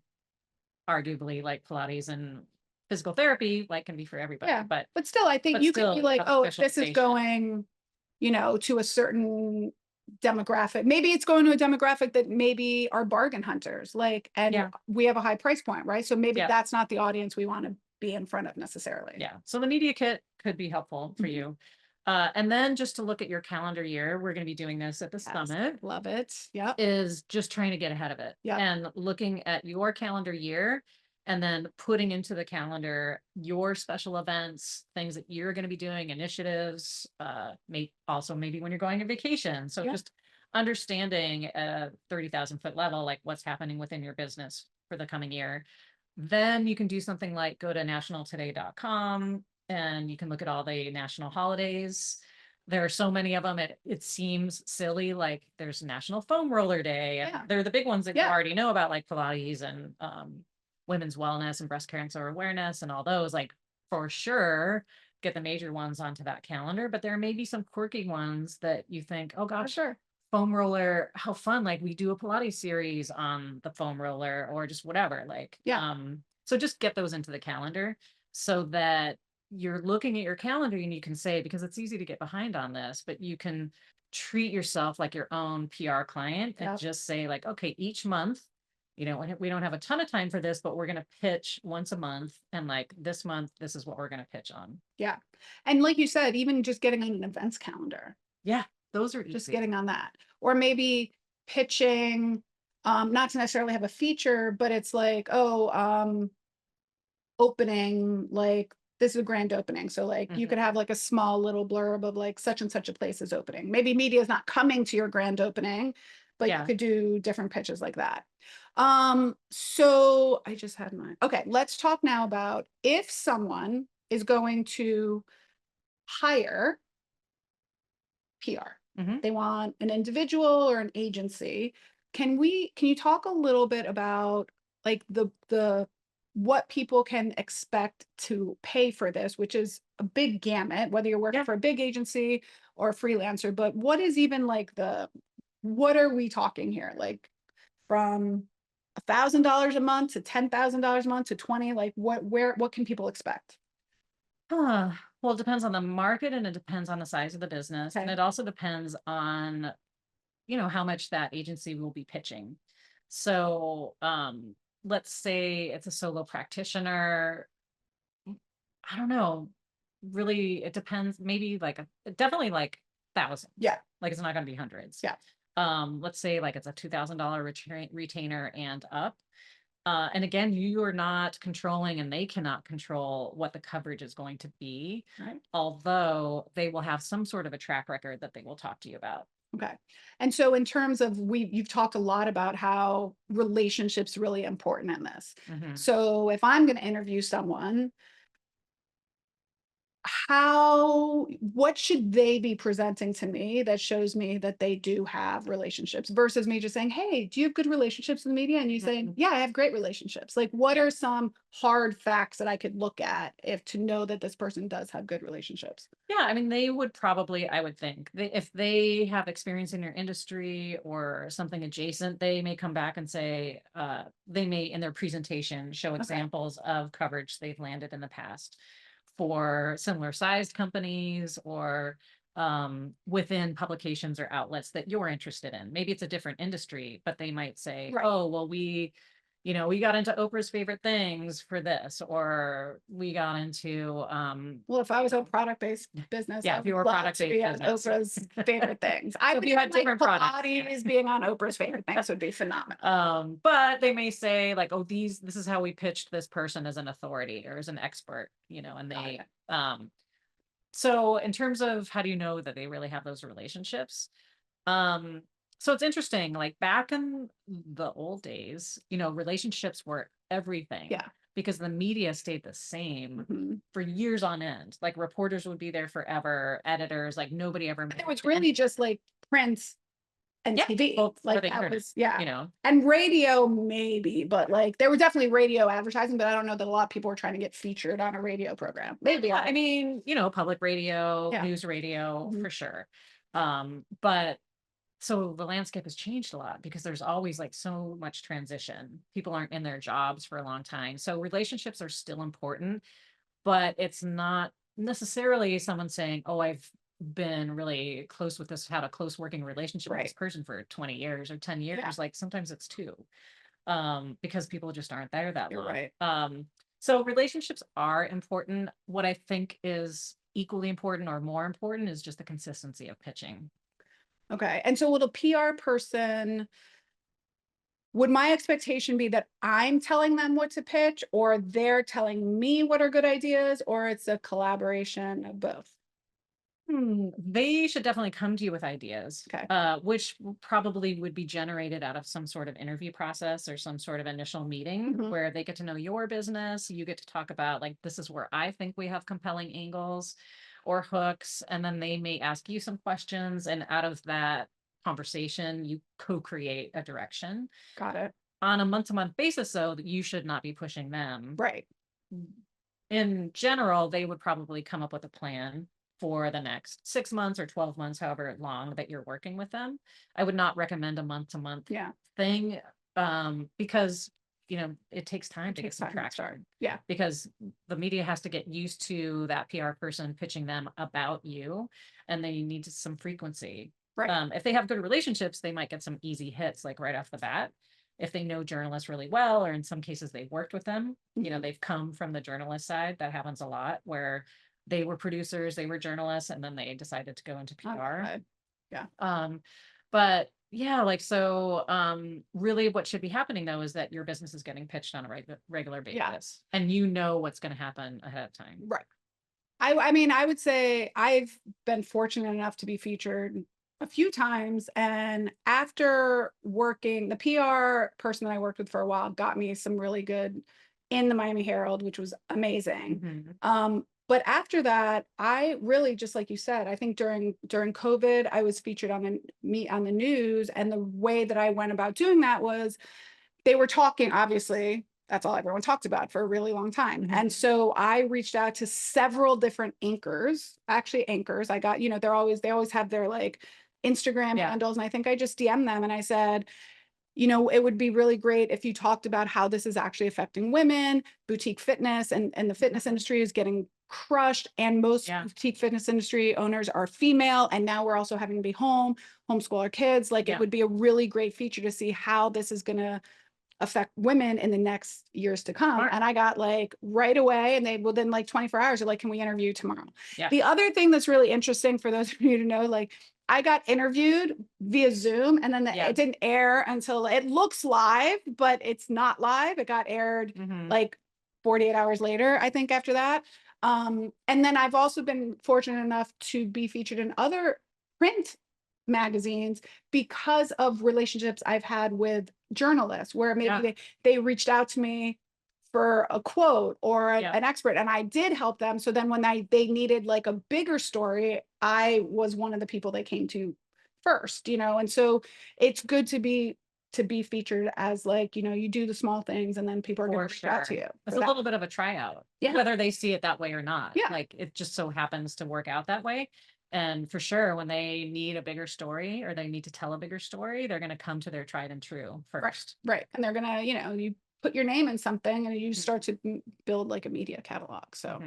arguably like Pilates and physical therapy, like can be for everybody. Yeah. But still, I think you could be like, oh, if this is specialization. going, you know, to a certain demographic, maybe it's going to a demographic that maybe are bargain hunters, like, and we have a high price point, right? So maybe that's not the audience we want to be in front of necessarily. Yeah. So the media kit could be helpful for you. And then just to look at your calendar year, we're going to be doing this at the summit. Love it. Yeah. Is just trying to get ahead of it. Yeah. And looking at your calendar year and then putting into the calendar your special events, things that you're going to be doing, initiatives, maybe when you're going on vacation. So just understanding at a 30,000 foot level, like what's happening within your business for the coming year. Then you can do something like go to nationaltoday.com and you can look at all the national holidays. There are so many of them. It seems silly. Like there's National Foam Roller Day. And they're the big ones that you already know about, like Pilates and women's wellness and breast cancer awareness and all those. Like for sure, get the major ones onto that calendar. But there may be some quirky ones that you think, oh gosh, foam roller, how fun! Like we do a Pilates series on the foam roller, or just whatever. Like so just get those into the calendar so that you're looking at your calendar and you can say, because it's easy to get behind on this, but you can treat yourself like your own PR client and just say like, okay, each month, you know, we don't have a ton of time for this, but we're going to pitch once a month. And like this month, this is what we're going to pitch on. Yeah. And like you said, even just getting on an events calendar. Yeah. Those are just getting on that. Or maybe pitching, not to necessarily have a feature, but it's like, opening, like this is a grand opening. So like you could have like a small little blurb of like such and such a place is opening. Maybe media is not coming to your grand opening, but you could do different pitches like that. So I just had okay, let's talk now about if someone is going to hire PR. They want an individual or an agency. Can you talk a little bit about like the what people can expect to pay for this, which is a big gamut, whether you're working Yeah. for a big agency or a freelancer. But what is even like what are we talking here? Like from $1,000 a month to $10,000 a month to 20, like what can people expect? Well, it depends on the market and it depends on the size of the business. And Okay. it also depends on, how much that agency will be pitching. So, let's say it's a solo practitioner. I don't know. Really, it depends. Maybe like definitely like thousands. Yeah. Like it's not going to be hundreds. Yeah. Let's say like it's a $2,000 retainer and up. And again, you are not controlling and they cannot control what the coverage is going to be, Right. although they will have some sort of a track record that they will talk to you about. Okay. And so in terms of you've talked a lot about how relationships really important in this. Mhm. So if I'm going to interview someone, what should they be presenting to me that shows me that they do have relationships versus me just saying, hey, do you have good relationships in the media? And you saying, Mhm. yeah, I have great relationships. Like, what Yeah. are some hard facts that I could look at if to know that this person does have good relationships? Yeah, I mean, they would probably, I would think, if they have experience in your industry or something adjacent, they may come back and say, they may in their presentation show Okay. examples of coverage they've landed in the past for similar sized companies or within publications or outlets that you're interested in. Maybe it's a different industry, but they might say, Right. oh, well, we got into Oprah's favorite things for this, or we got into, Well, if I was a product-based business, yeah, I if you would were a love to product-based be on business. Oprah's favorite things. I So if would you had like different products. Pilates being on Oprah's favorite things would be phenomenal. But they may say like, oh, this is how we pitched this person as an authority or as an expert, and Got they, it. so in terms of how do you know that they really have those relationships? Um, so it's interesting, like back in the old days, relationships were everything Yeah. because the media stayed the same Mhm. for years on end. Like reporters would be there forever, editors, like nobody ever There moved. was really just like print and Yeah, TV. well, for Like the that internet, was, yeah. you know. And radio maybe, but like there were definitely radio advertising, but I don't know that a lot of people were trying to get featured on a radio program. Maybe I mean, public radio, yeah. news radio Mhm. for sure. But so the landscape has changed a lot because there's always like so much transition. People aren't in their jobs for a long time. So relationships are still important, but it's not necessarily someone saying, "Oh, I've been really close with this, had a close working relationship with this Right. person for 20 years or 10 Yeah, years." Like sometimes it's two, because people just aren't there that you're long. right. So relationships are important. What I think is equally important or more important is just the consistency of pitching. Okay. And so would a PR person, would my expectation be that I'm telling them what to pitch or they're telling me what are good ideas or it's a collaboration of both? They should definitely come to you with ideas, Okay. which probably would be generated out of some sort of interview process or some sort of initial meeting Mhm. where they get to know your business. You get to talk about, like, this is where I think we have compelling angles or hooks. And then they may ask you some questions. And out of that conversation, you co create a direction. Got it. On a month to month basis, though, that you should not be pushing them. Right. In general, they would probably come up with a plan for the next 6 months or 12 months, however long that you're working with them. I would not recommend a month to month Yeah. thing, because it takes time It to get takes some time to start. traction Yeah. because the media has to get used to that PR person pitching them about you, and they need some frequency. Right. If they have good relationships, they might get some easy hits like right off the bat. If they know journalists really well, or in some cases they've worked with them, Mhm. they've come from the journalist side. That happens a lot where they were producers, they were journalists, and then they decided to go into Oh, PR. good. Yeah. But yeah, like so really what should be happening though is that your business is getting pitched on a regular Yeah. basis and you know what's going to happen ahead of time. Right. I mean, I would say I've been fortunate enough to be featured a few times. And after working, the PR person that I worked with for a while got me some really good in the Miami Herald, which was amazing. Mhm. But after that, I really, just like you said, I think during COVID, I was featured on on the news. And the way that I went about doing that was they were talking, obviously, that's all everyone talked about for a really long time. And so I reached out to several different anchors, actually anchors. I got, they always have their like Instagram handles. And I think I just DM'd them and I said, it would be really great if you talked about how this is actually affecting women, boutique fitness, and the fitness industry is getting crushed. And most boutique fitness industry owners are female. And now we're also having to be homeschool our kids. Like it would be a really great feature to see how this is going to affect women in the next years to come. And I got like right away, and they within like 24 hours, they're like, can we interview tomorrow? The other thing that's really interesting for those of you to know, like I got interviewed via Zoom, and then it didn't air until it looks live, but it's not live. It got aired like 48 hours later, I think, after that. And then I've also been fortunate enough to be featured in other print magazines because of relationships I've had with journalists, where maybe they reached out to me for a quote or an expert, and I did help them. So then when they needed like a bigger story, I was one of the people they came to first, and so it's good to be featured as like, you do the small things and then people are going to reach out to you. It's a little bit of a tryout, whether they see it that way or not. Like it just so happens to work out that way. And for sure, when they need a bigger story or they need to tell a bigger story, they're going to come to their tried and true first. Right. And they're going to, you put your name in something and you start to build like a media catalog. So,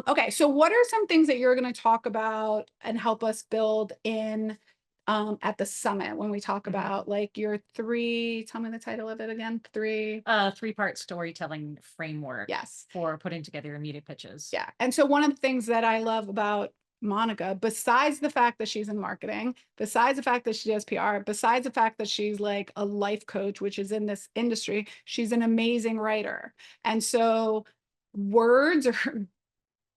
okay. So what are some things that you're going to talk about and help us build in at the summit when we talk about like your tell me the title of it again, three-part storytelling framework for putting together your media pitches. Yeah. And so one of the things that I love about Monica, besides the fact that she's in marketing, besides the fact that she does PR, besides the fact that she's like a life coach, which is in this industry, she's an amazing writer. And so words are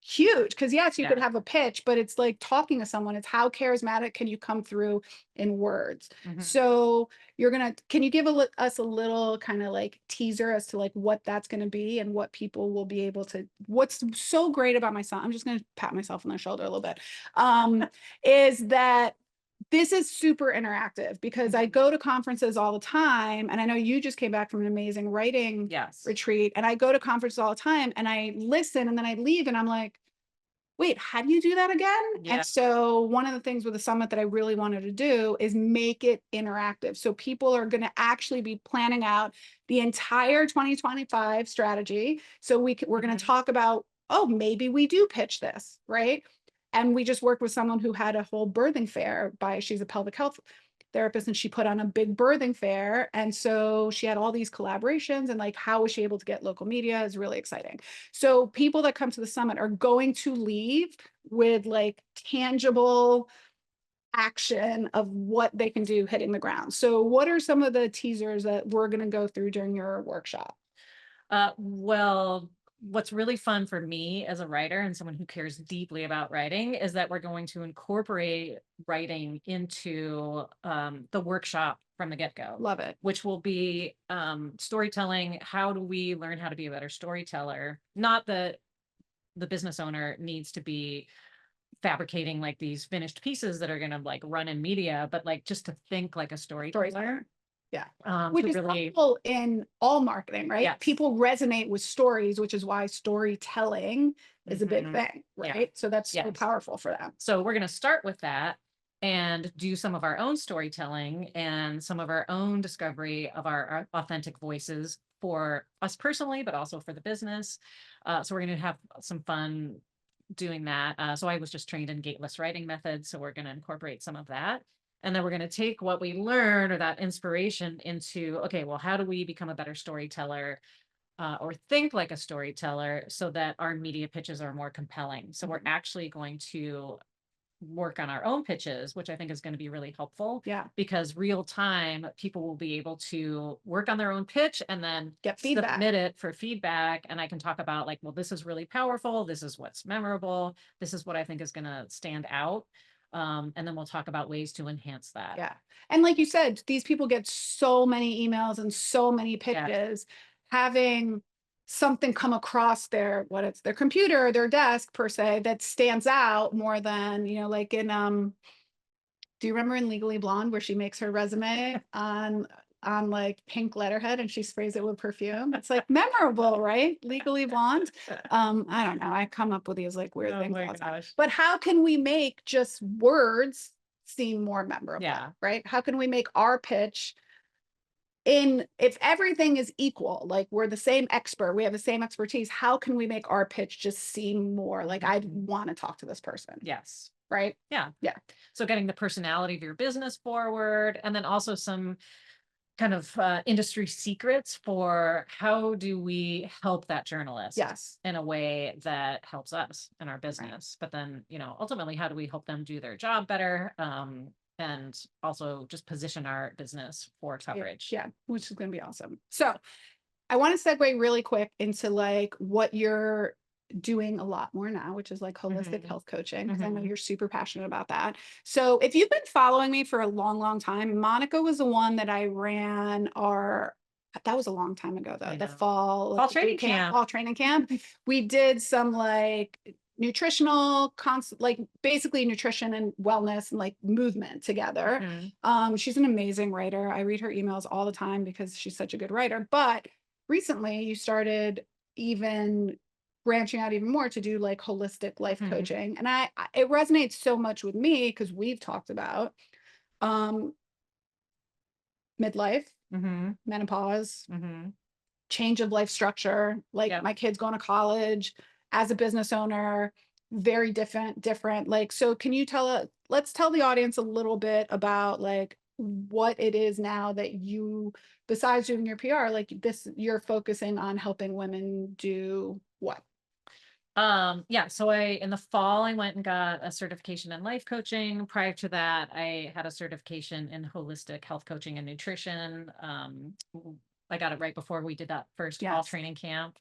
huge, because yes, you could have a pitch, but it's like talking to someone. It's how charismatic can you come through in words. So can you give us a little kind of like teaser as to like what that's going to be and what people will be able to, what's so great about myself, I'm just going to pat myself on the shoulder a little bit, is that this is super interactive, because I go to conferences all the time, and I know you just came back from an amazing writing retreat, and I go to conferences all the time and I listen and then I leave and I'm like, wait, how do you do that again? And so one of the things with the summit that I really wanted to do is make it interactive. So people are going to actually be planning out the entire 2025 strategy. So we're going to talk about, oh, maybe we do pitch this, right? And we just worked with someone who had a whole birthing fair she's a pelvic health therapist, and she put on a big birthing fair. And so she had all these collaborations, and like, how was she able to get local media is really exciting. So people that come to the summit are going to leave with like tangible action of what they can do hitting the ground. So what are some of the teasers that we're going to go through during your workshop? Well, what's really fun for me as a writer and someone who cares deeply about writing is that we're going to incorporate writing into the workshop from the get-go. Love it. Which will be storytelling. How do we learn how to be a better storyteller? Not that the business owner needs to be fabricating like these finished pieces that are going to like run in media, but like just to think like a storyteller. Yeah. Which is really helpful in all marketing, right? Yes. People resonate with stories, which is why storytelling is a big thing, right? So that's so powerful for them. So we're going to start with that and do some of our own storytelling and some of our own discovery of our authentic voices for us personally, but also for the business. So we're going to have some fun doing that. So I was just trained in gateless writing methods, so we're going to incorporate some of that. And then we're going to take what we learn or that inspiration into, okay, well, how do we become a better storyteller or think like a storyteller so that our media pitches are more compelling? So we're actually going to work on our own pitches, which I think is going to be really helpful. Yeah. Because real time, people will be able to work on their own pitch and then get feedback. Submit it for feedback. And I can talk about like, well, this is really powerful. This is what's memorable. This is what I think is going to stand out. And then we'll talk about ways to enhance that. Yeah. And like you said, these people get so many emails and so many pitches. Having something come across their computer or their desk per se that stands out more than, like in do you remember in Legally Blonde where she makes her resume on on like pink letterhead and she sprays it with perfume. It's like memorable, right? Legally Blonde. I don't know. I come up with these like weird Oh things my all the time. gosh. But how can we make just words seem more memorable? Yeah. Right? How can we make our pitch if everything is equal, like we're the same expert, we have the same expertise, how can we make our pitch just seem more like I'd want to talk to this person? Yes. Right? Yeah. Yeah. So getting the personality of your business forward, and then also some kind of industry secrets for how do we help that journalist Yes. in a way that helps us in our business. But then, ultimately, how do we help them do their job better? And also just position our business for coverage. Yeah, which is going to be awesome. So I want to segue really quick into like what you're doing a lot more now, which is like holistic health coaching, because I know you're super passionate about that. So if you've been following me for a long, long time, Monica was the one that I ran that was a long time ago though, the fall training camp. Fall training camp. We did some like nutritional like basically nutrition and wellness and like movement together. She's an amazing writer. I read her emails all the time because she's such a good writer. But recently you started even branching out even more to do like holistic life coaching. And it resonates so much with me because we've talked about midlife, menopause, change of life structure, like my kids going to college, as a business owner, very different. Like, so can you let's tell the audience a little bit about like what it is now that you, besides doing your PR, like you're focusing on helping women do what? Yeah, so in the fall, I went and got a certification in life coaching. Prior to that, I had a certification in holistic health coaching and nutrition. I got it right before we did that first fall training camp.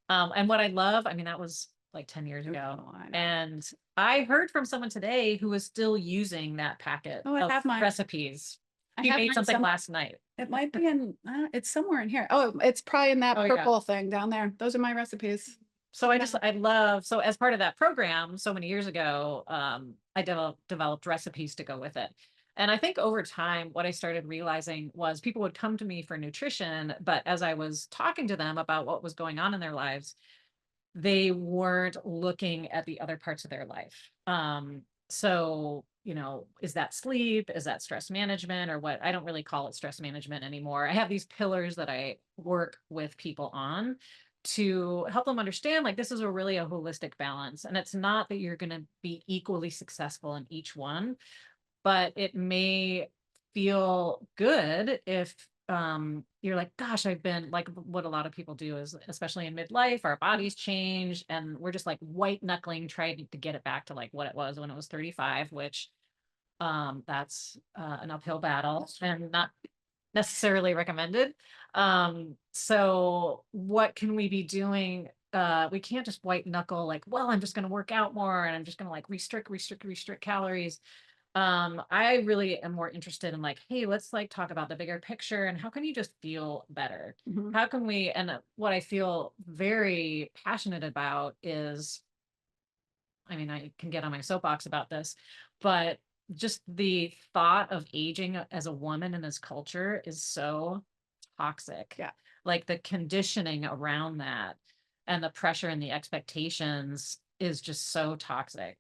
And what I love, I mean, that was like 10 years ago. And I heard from someone today who was still using that packet of recipes. She made something last night. It might be it's somewhere in here. Oh, it's probably in that purple thing down there. Those are my recipes. So I love, so as part of that program, so many years ago, I developed recipes to go with it. And I think over time, what I started realizing was people would come to me for nutrition, but as I was talking to them about what was going on in their lives, they weren't looking at the other parts of their life. So, is that sleep? Is that stress management or what? I don't really call it stress management anymore. I have these pillars that I work with people on to help them understand like this is really a holistic balance. And it's not that you're going to be equally successful in each one, but it may feel good if you're like, gosh, I've been like what a lot of people do is, especially in midlife, our bodies change and we're just like white knuckling trying to get it back to like what it was when it was 35, which that's an uphill battle and not necessarily recommended. So what can we be doing? We can't just white knuckle like, well, I'm just going to work out more and I'm just going to like restrict calories. I really am more interested in like, hey, let's like talk about the bigger picture and how can you just feel better? How can we, and what I feel very passionate about is, I mean, I can get on my soapbox about this, but just the thought of aging as a woman in this culture is so toxic. Yeah. Like the conditioning around that and the pressure and the expectations is just so toxic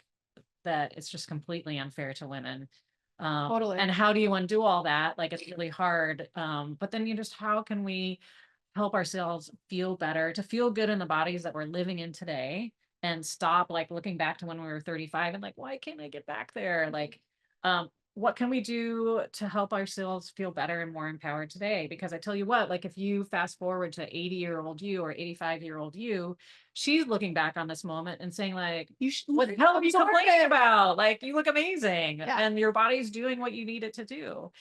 that it's just completely unfair to women. Totally. And how do you undo all that? Like it's really hard. But then how can we help ourselves feel better, to feel good in the bodies that we're living in today and stop like looking back to when we were 35 and like, why can't I get back there? Like, what can we do to help ourselves feel better and more empowered today? Because I tell you what, like if you fast forward to 80-year-old you or 85-year-old you, she's looking back on this moment and saying like, what the hell are you complaining about? Like you look amazing and your body's doing what you need it to do.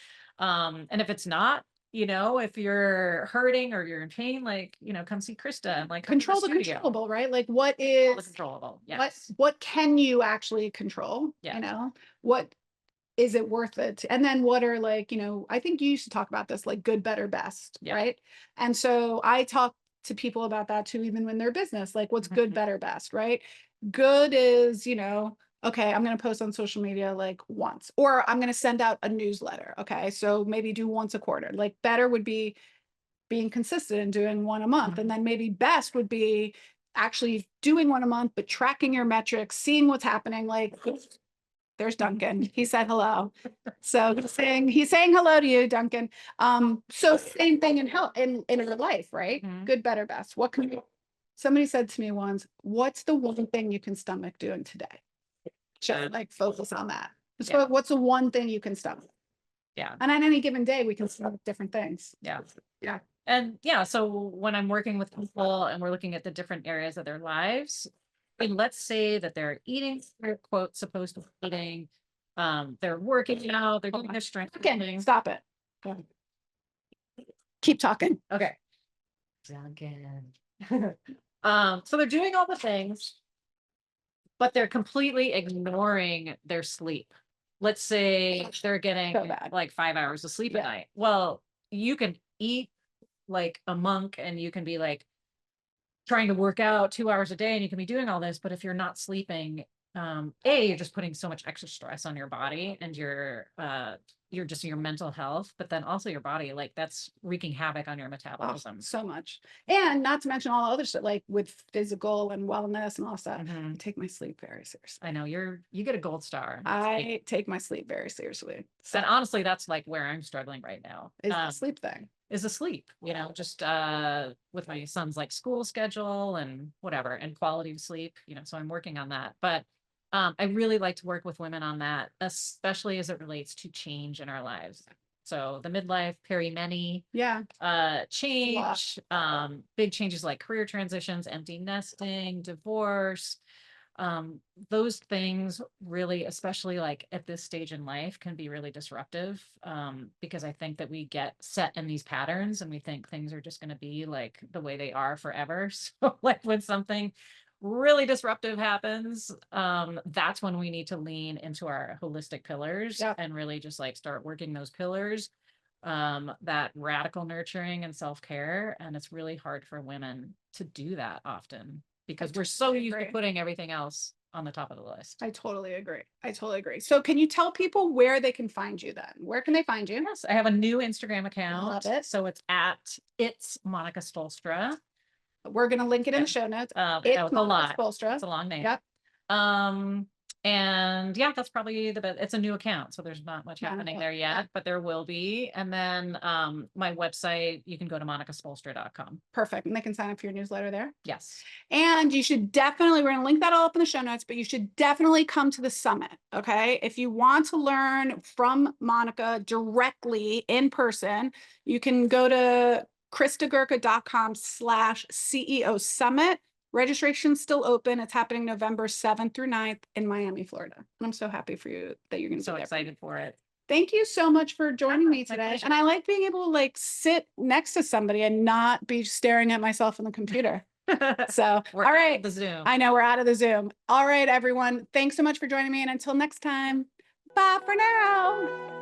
And if it's not, if you're hurting or you're in pain, like, come see Christa and like control the controllable, right? Like what is controllable? Yes. What can you actually control? Yeah. What is it worth it? And then what are like, I think you used to talk about this, like good, better, best, right? And so I talk to people about that too, even when they're business, like what's good, better, best, right? Good is, okay, I'm going to post on social media like once, or I'm going to send out a newsletter. Okay. So maybe do once a quarter. Like better would be being consistent and doing one a month. And then maybe best would be actually doing one a month, but tracking your metrics, seeing what's happening. Like there's Duncan. He said hello. So he's saying hello to you, Duncan. So same thing in health in your life, right? Good, better, best. What can you, somebody said to me once, what's the one thing you can stomach doing today? Just like focus on that. So what's the one thing you can stomach? Yeah. And on any given day, we can stomach different things. Yeah. Yeah. And yeah, so when I'm working with people and we're looking at the different areas of their lives, and let's say that they're eating, they're quote supposed to be eating, they're working out, they're doing their strength Okay, training. stop it. Keep talking. Okay. Duncan. So they're doing all the things, but they're completely ignoring their sleep. Let's say they're getting So bad. like 5 hours of sleep Yeah. a night. Well, you can eat like a monk and you can be like trying to work out 2 hours a day and you can be doing all this, but if you're not sleeping, you're just putting so much extra stress on your body and your just your mental health, but then also your body, like that's wreaking havoc on your metabolism. So much. And not to mention all the other stuff, like with physical and wellness and all that. Mhm. I take my sleep very seriously. I know you get a gold star. I take my sleep very seriously. So And honestly, that's like where I'm struggling right now. is the sleep thing. Is asleep, just with my son's like school schedule and whatever, and quality of sleep, so I'm working on that. But I really like to work with women on that, especially as it relates to change in our lives. So the midlife, perimeni, change, big changes like career transitions, empty nesting, divorce, those things really, especially like at this stage in life, can be really disruptive, because I think that we get set in these patterns and we think things are just going to be like the way they are forever. So like when something really disruptive happens, that's when we need to lean into our holistic pillars and really just like start working those pillars, that radical nurturing and self-care. And it's really hard for women to do that often because we're so used to putting everything else on the top of the list. I totally agree. I totally agree. So can you tell people where they can find you then? Where can they find you? Yes, I have a new Instagram account. Love it. So it's Monica Spoelstra. We're going to link it in the show notes. It's a lot. Spoelstra. It's a long name. Yep. And yeah, that's probably the best. It's a new account, so there's not much happening there yet, but there will be. And then my website, you can go to monicaspolstra.com. Perfect. And they can sign up for your newsletter there. Yes. And you should definitely, we're going to link that all up in the show notes, but you should definitely come to the summit. Okay. If you want to learn from Monica directly in person, you can go to christagurka.com/CEO summit. Registration's still open. It's happening November 7th through 9th in Miami, Florida. And I'm so happy for you that you're going to be so there. Excited for it. Thank you so much for joining me today. And I like being able to like sit next to somebody and not be staring at myself on the computer. So, We're all right. out of the Zoom. I know we're out of the Zoom. All right, everyone. Thanks so much for joining me. And until next time, bye for now.